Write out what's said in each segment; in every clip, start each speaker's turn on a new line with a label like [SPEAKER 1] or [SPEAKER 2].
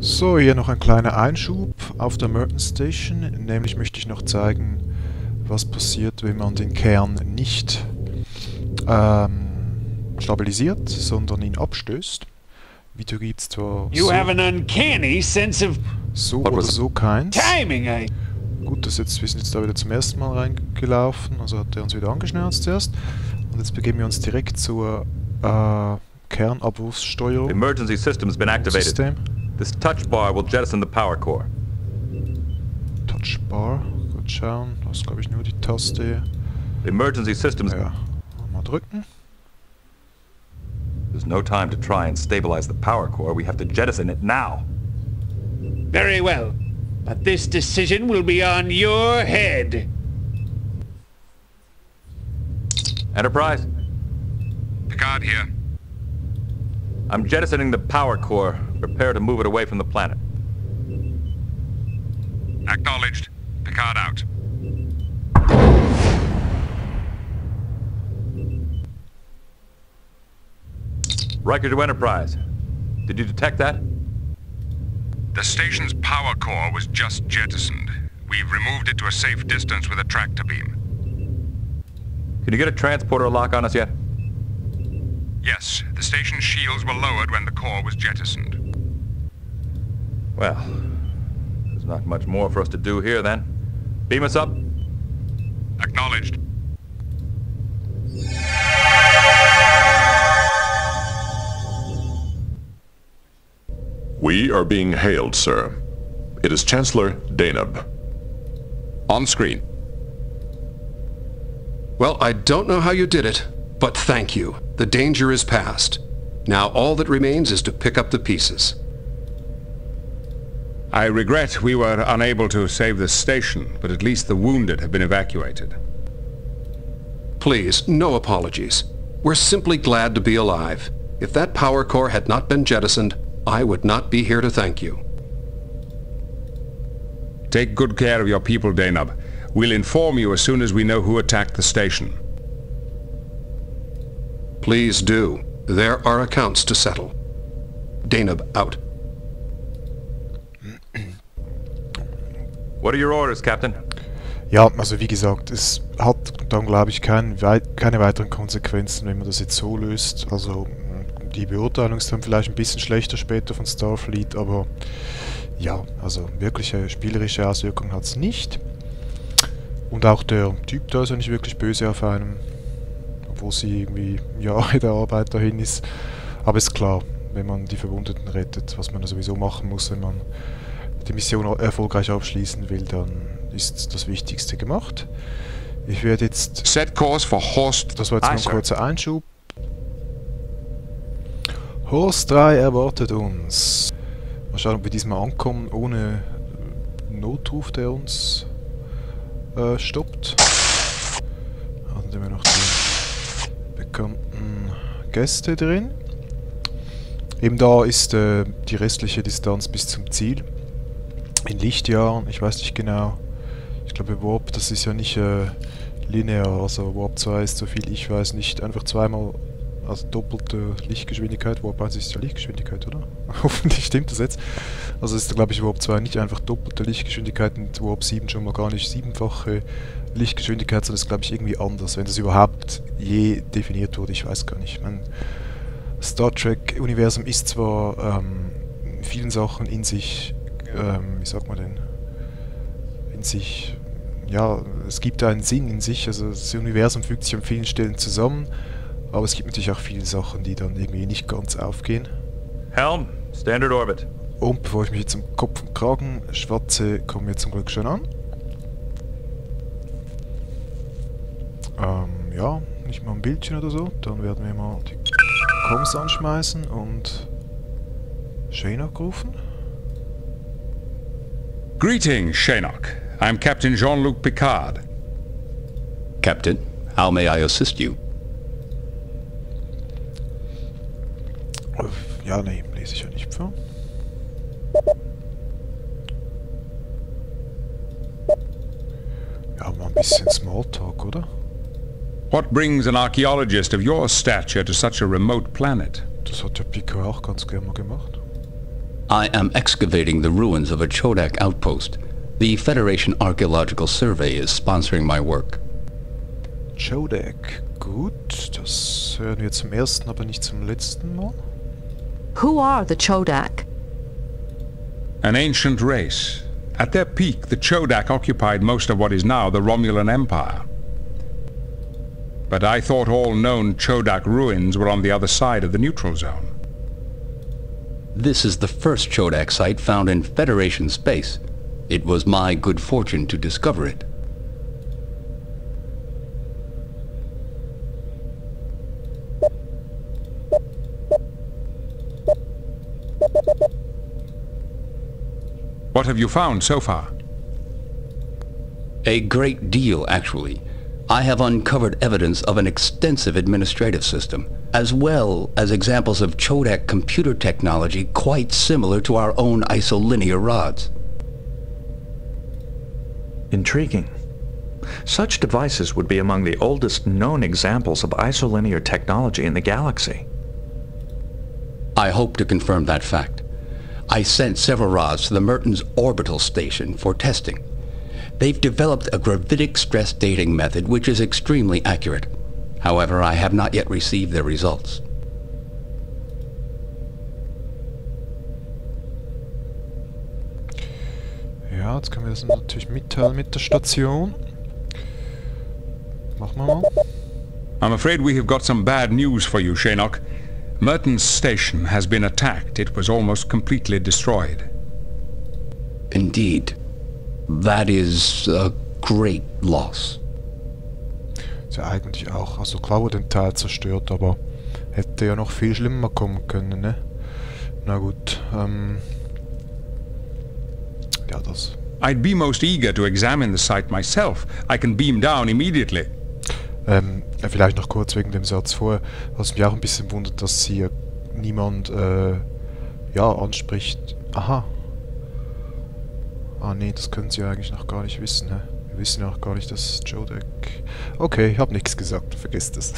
[SPEAKER 1] So, hier noch ein kleiner Einschub auf der Merton Station. Nämlich möchte ich noch zeigen, was passiert, wenn man den Kern nicht stabilisiert, sondern ihn abstößt. Video gibt es zwar
[SPEAKER 2] You have an uncanny sense of
[SPEAKER 1] so oder so keins.
[SPEAKER 2] timing, eh?
[SPEAKER 1] Gut, wir sind jetzt da wieder zum ersten Mal reingelaufen, also hat er uns wieder angeschnauzt zuerst. Und jetzt begeben wir uns direkt zur Kernabwurfssteuerung.
[SPEAKER 3] Emergency system's been activated.
[SPEAKER 1] System.
[SPEAKER 3] This touch bar will jettison the power core.
[SPEAKER 1] Touch Bar, gut schauen, das ist glaube ich nur die Taste.
[SPEAKER 3] The emergency system's...
[SPEAKER 1] Ja, mal drücken.
[SPEAKER 3] There's no time to try and stabilize the power core. We have to jettison it now.
[SPEAKER 2] Very well. But this decision will be on your head.
[SPEAKER 3] Enterprise?
[SPEAKER 4] Picard here.
[SPEAKER 3] I'm jettisoning the power core. Prepare to move it away from the planet.
[SPEAKER 4] Acknowledged. Picard out.
[SPEAKER 3] Riker to Enterprise. Did you detect that?
[SPEAKER 4] The station's power core was just jettisoned. We've removed it to a safe distance with a tractor beam.
[SPEAKER 3] Can you get a transporter lock on us yet?
[SPEAKER 4] Yes, the station's shields were lowered when the core was jettisoned.
[SPEAKER 3] Well, there's not much more for us to do here then. Beam us up.
[SPEAKER 4] Acknowledged.
[SPEAKER 5] We are being hailed, sir. It is Chancellor Daneb.
[SPEAKER 6] On screen. Well, I don't know how you did it, but thank you. The danger is past. Now all that remains is to pick up the pieces.
[SPEAKER 7] I regret we were unable to save the station, but at least the wounded have been evacuated.
[SPEAKER 6] Please, no apologies. We're simply glad to be alive. If that power core had not been jettisoned, I would not be here to thank you.
[SPEAKER 7] Take good care of your people, Daneb. We'll inform you as soon as we know who attacked the station.
[SPEAKER 6] Please do. There are accounts to settle. Daneb out.
[SPEAKER 3] What are your orders, Captain?
[SPEAKER 1] Ja, also wie gesagt, es hat dann glaube ich keine weiteren Konsequenzen, wenn man das jetzt so löst. Also die Beurteilung ist dann vielleicht ein bisschen schlechter später von Starfleet, aber ja, also wirkliche spielerische Auswirkungen hat es nicht. Und auch der Typ da ist ja nicht wirklich böse auf einem, obwohl sie irgendwie Jahre der Arbeit dahin ist. Aber ist klar, wenn man die Verwundeten rettet, was man ja sowieso machen muss, wenn man die Mission erfolgreich abschließen will, dann ist das Wichtigste gemacht. Ich werde jetzt...
[SPEAKER 7] Set course for Horst.
[SPEAKER 1] Das war jetzt nur ein kurzer Einschub. Horst 3 erwartet uns. Mal schauen, ob wir diesmal ankommen, ohne Notruf, der uns stoppt. Dann haben wir noch die bekannten Gäste drin. Eben da ist die restliche Distanz bis zum Ziel. In Lichtjahren, ich weiß nicht genau. Ich glaube Warp, das ist ja nicht linear, also Warp 2 ist, so viel ich weiß, nicht einfach zweimal, also doppelte Lichtgeschwindigkeit. Warp 1 ist ja Lichtgeschwindigkeit, oder? Hoffentlich stimmt das jetzt. Also ist, glaube ich, Warp 2 nicht einfach doppelte Lichtgeschwindigkeit und Warp 7 schon mal gar nicht siebenfache Lichtgeschwindigkeit, sondern ist, glaube ich, irgendwie anders, wenn das überhaupt je definiert wurde, ich weiß gar nicht. Mein Star Trek-Universum ist zwar in vielen Sachen in sich, wie sagt man denn, in sich, ja, es gibt da einen Sinn in sich, also das Universum fügt sich an vielen Stellen zusammen, aber es gibt natürlich auch viele Sachen, die dann irgendwie nicht ganz aufgehen.
[SPEAKER 3] Helm, Standard Orbit.
[SPEAKER 1] Und bevor ich mich jetzt um Kopf und Kragen schwatze, kommen wir zum Glück schon an. Ja, nicht mal ein Bildchen oder so, dann werden wir mal die Comms anschmeißen und Shanok rufen.
[SPEAKER 7] Greetings, Shanok. I'm Captain Jean-Luc Picard.
[SPEAKER 8] Captain, how may I assist you?
[SPEAKER 1] Ja, nee, lese ich ja nicht vor. Ja, mal ein bisschen Smalltalk, oder?
[SPEAKER 7] What brings an archaeologist of your stature to such a remote planet?
[SPEAKER 1] Das hat ja Picard auch ganz gerne mal gemacht.
[SPEAKER 8] I am excavating the ruins of a Chodak outpost. The Federation Archaeological Survey is sponsoring my work.
[SPEAKER 1] Chodak. Gut, das hören wir zum ersten, aber nicht zum letzten Mal.
[SPEAKER 9] Who are the Chodak?
[SPEAKER 7] An ancient race. At their peak, the Chodak occupied most of what is now the Romulan Empire. But I thought all known Chodak ruins were on the other side of the neutral zone.
[SPEAKER 8] This is the first Chodak site found in Federation space. It was my good fortune to discover it.
[SPEAKER 7] What have you found so far?
[SPEAKER 8] A great deal, actually. I have uncovered evidence of an extensive administrative system, as well as examples of Chodak computer technology quite similar to our own isolinear rods.
[SPEAKER 10] Intriguing. Such devices would be among the oldest known examples of isolinear technology in the galaxy.
[SPEAKER 8] I hope to confirm that fact. I sent several rods to the Mertens orbital station for testing. They've developed a gravitic stress dating method which is extremely accurate. However, I have not yet received their results.
[SPEAKER 1] Ja, jetzt können wir das natürlich mitteilen mit der Station. Machen wir mal.
[SPEAKER 7] I'm afraid we have got some bad news for you, Shinnok. Mertens station has been attacked. It was almost completely destroyed.
[SPEAKER 8] Indeed. That is a great loss.
[SPEAKER 1] Ist ja eigentlich auch, also klar wurde ein Teil zerstört, aber hätte ja noch viel schlimmer kommen können, ne? Na gut, ja, das.
[SPEAKER 7] I'd be most eager to examine the site myself. I can beam down immediately.
[SPEAKER 1] Vielleicht noch kurz wegen dem Satz vorher, was mich auch ein bisschen wundert, dass hier niemand, ja, anspricht. Aha. Ah, nee, das können sie ja eigentlich noch gar nicht wissen, hä? Wir wissen ja auch gar nicht, dass Chodak... Okay, ich habe nichts gesagt, vergesst es.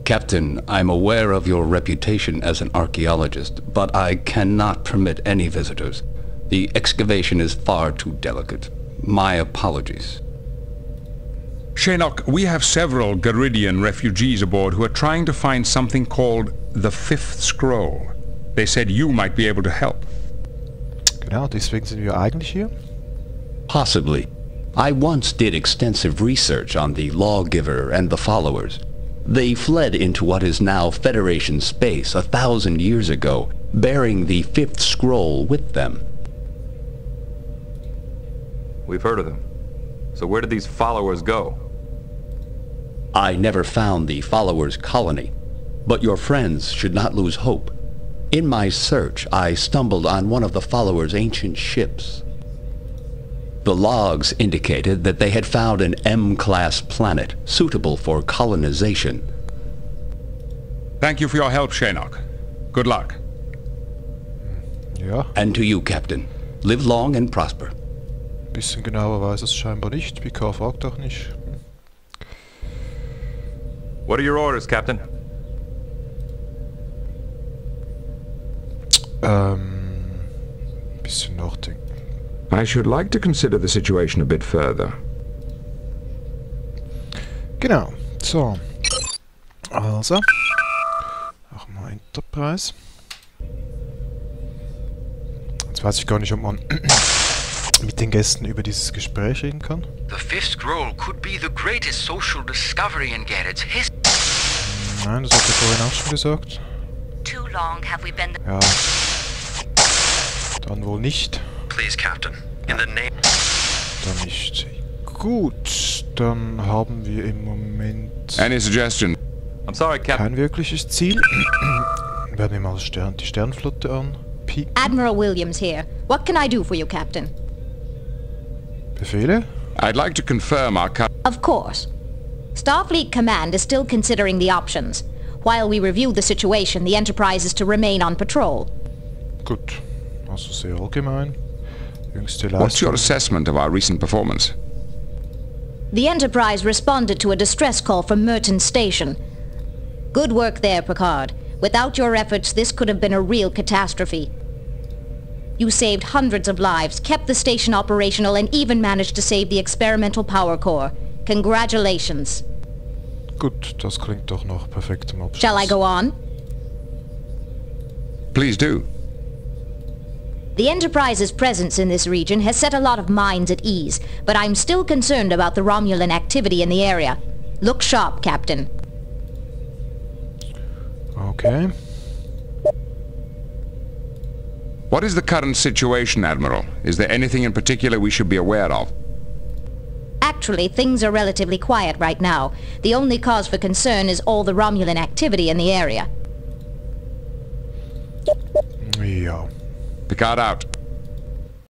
[SPEAKER 8] Captain, I'm aware of your reputation as an archaeologist, but I cannot permit any visitors. The excavation is far too delicate. My apologies.
[SPEAKER 7] Shinnok, we have several Garidian refugees aboard who are trying to find something called the Fifth Scroll. They said you might be able to help.
[SPEAKER 1] Genau, deswegen sind wir eigentlich hier.
[SPEAKER 8] Possibly. I once did extensive research on the Lawgiver and the Followers. They fled into what is now Federation space 1,000 years ago, bearing the Fifth Scroll with them.
[SPEAKER 3] We've heard of them. So where did these followers go?
[SPEAKER 8] I never found the Followers' colony, but your friends should not lose hope. In my search, I stumbled on one of the Followers' ancient ships. The logs indicated that they had found an M-class planet suitable for colonization.
[SPEAKER 7] Thank you for your help, Shinnok. Good luck.
[SPEAKER 1] Ja.
[SPEAKER 8] And to you, Captain. Live long and prosper.
[SPEAKER 1] Bisschen genauer weiß es scheinbar nicht. Picard fragt auch nicht.
[SPEAKER 3] What are your orders, Captain?
[SPEAKER 1] Bisschen nachdenken.
[SPEAKER 11] I should like to consider the situation a bit further.
[SPEAKER 1] Genau. So. Also. Machen wir Enterprise. Jetzt weiß ich gar nicht, ob man mit den Gästen über dieses Gespräch reden kann.
[SPEAKER 12] The Fifth Scroll could be the greatest social discovery in Gannett's history.
[SPEAKER 1] Nein, das hat er vorhin auch schon gesagt.
[SPEAKER 13] Too long have we been...
[SPEAKER 1] Ja. Dann wohl nicht.
[SPEAKER 12] Please, Captain. In the name...
[SPEAKER 1] Dann nicht. Gut, dann haben wir im Moment...
[SPEAKER 7] Any suggestion?
[SPEAKER 3] I'm sorry, Captain.
[SPEAKER 1] Kein wirkliches Ziel. Werden wir mal die Sternflotte anpieken.
[SPEAKER 13] Admiral Williams here. What can I do for you, Captain?
[SPEAKER 1] Befehle?
[SPEAKER 7] I'd like to confirm our...
[SPEAKER 13] Of course. Starfleet Command is still considering the options. While we review the situation, the Enterprise is to remain on patrol.
[SPEAKER 1] Gut. Also sehr allgemein. Jüngste
[SPEAKER 7] What's your
[SPEAKER 1] Leistung.
[SPEAKER 7] assessment of our recent performance?
[SPEAKER 13] The Enterprise responded to a distress call from Mertens Station. Good work there, Picard. Without your efforts, this could have been a real catastrophe. You saved hundreds of lives, kept the station operational, and even managed to save the experimental power core. Congratulations.
[SPEAKER 1] Gut, das klingt doch nach perfektem Abschluss.
[SPEAKER 13] Shall I go on?
[SPEAKER 7] Please do.
[SPEAKER 13] The Enterprise's presence in this region has set a lot of minds at ease, but I'm still concerned about the Romulan activity in the area. Look sharp, Captain.
[SPEAKER 1] Okay.
[SPEAKER 7] What is the current situation, Admiral? Is there anything in particular we should be aware of?
[SPEAKER 13] Actually, things are relatively quiet right now. The only cause for concern is all the Romulan activity in the area.
[SPEAKER 1] Ja.
[SPEAKER 7] Picard out.